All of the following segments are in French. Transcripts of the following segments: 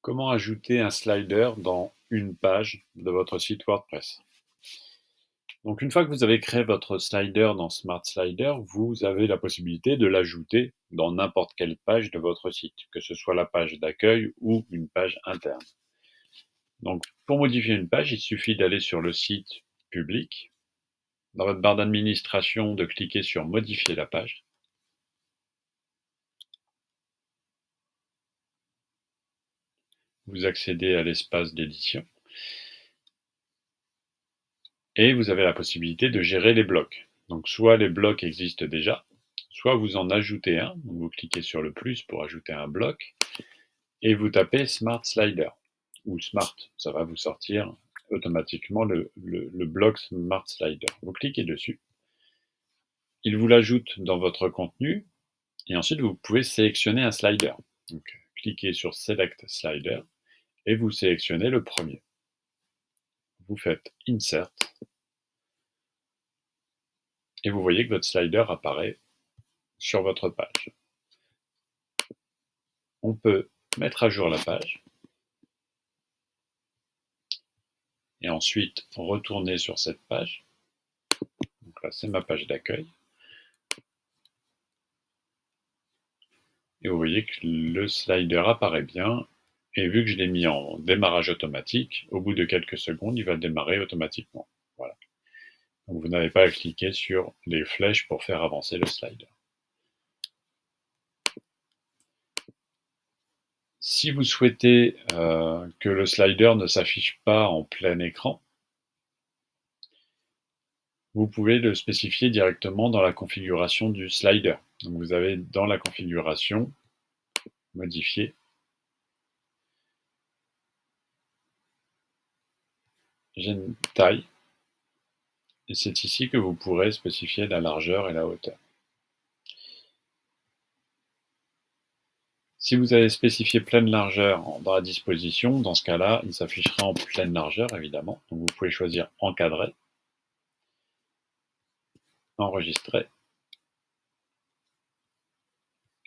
Comment ajouter un slider dans une page de votre site WordPress? Donc une fois que vous avez créé votre slider dans Smart Slider, vous avez la possibilité de l'ajouter dans n'importe quelle page de votre site, que ce soit la page d'accueil ou une page interne. Donc pour modifier une page, il suffit d'aller sur le site public, dans votre barre d'administration, de cliquer sur Modifier la page. Vous accédez à l'espace d'édition. Et vous avez la possibilité de gérer les blocs. Donc soit les blocs existent déjà, soit vous en ajoutez un. Donc vous cliquez sur le plus pour ajouter un bloc et vous tapez Smart Slider ou Smart. Ça va vous sortir automatiquement le bloc Smart Slider. Vous cliquez dessus. Il vous l'ajoute dans votre contenu et ensuite vous pouvez sélectionner un slider. Donc cliquez sur Select Slider et vous sélectionnez le premier. Vous faites Insert et vous voyez que votre slider apparaît sur votre page. On peut mettre à jour la page et ensuite retourner sur cette page. Donc là, c'est ma page d'accueil. Et vous voyez que le slider apparaît bien. Et vu que je l'ai mis en démarrage automatique, au bout de quelques secondes, il va démarrer automatiquement. Voilà. Donc vous n'avez pas à cliquer sur les flèches pour faire avancer le slider. Si vous souhaitez que le slider ne s'affiche pas en plein écran, vous pouvez le spécifier directement dans la configuration du slider. Donc vous avez dans la configuration, modifier, j'ai une taille, et c'est ici que vous pourrez spécifier la largeur et la hauteur. Si vous avez spécifié pleine largeur dans la disposition, dans ce cas-là, il s'affichera en pleine largeur, évidemment. Donc vous pouvez choisir encadrer, enregistrer.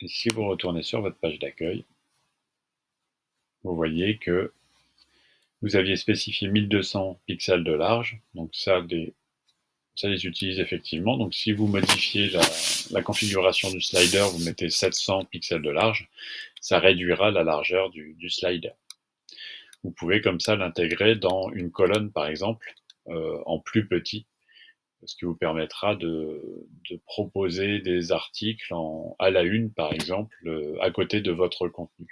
Et si vous retournez sur votre page d'accueil, vous voyez que vous aviez spécifié 1200 pixels de large. Donc ça les utilise effectivement. Donc si vous modifiez la configuration du slider, vous mettez 700 pixels de large, ça réduira la largeur du slider. Vous pouvez comme ça l'intégrer dans une colonne par exemple, en plus petit, ce qui vous permettra de proposer des articles à la une par exemple, à côté de votre contenu.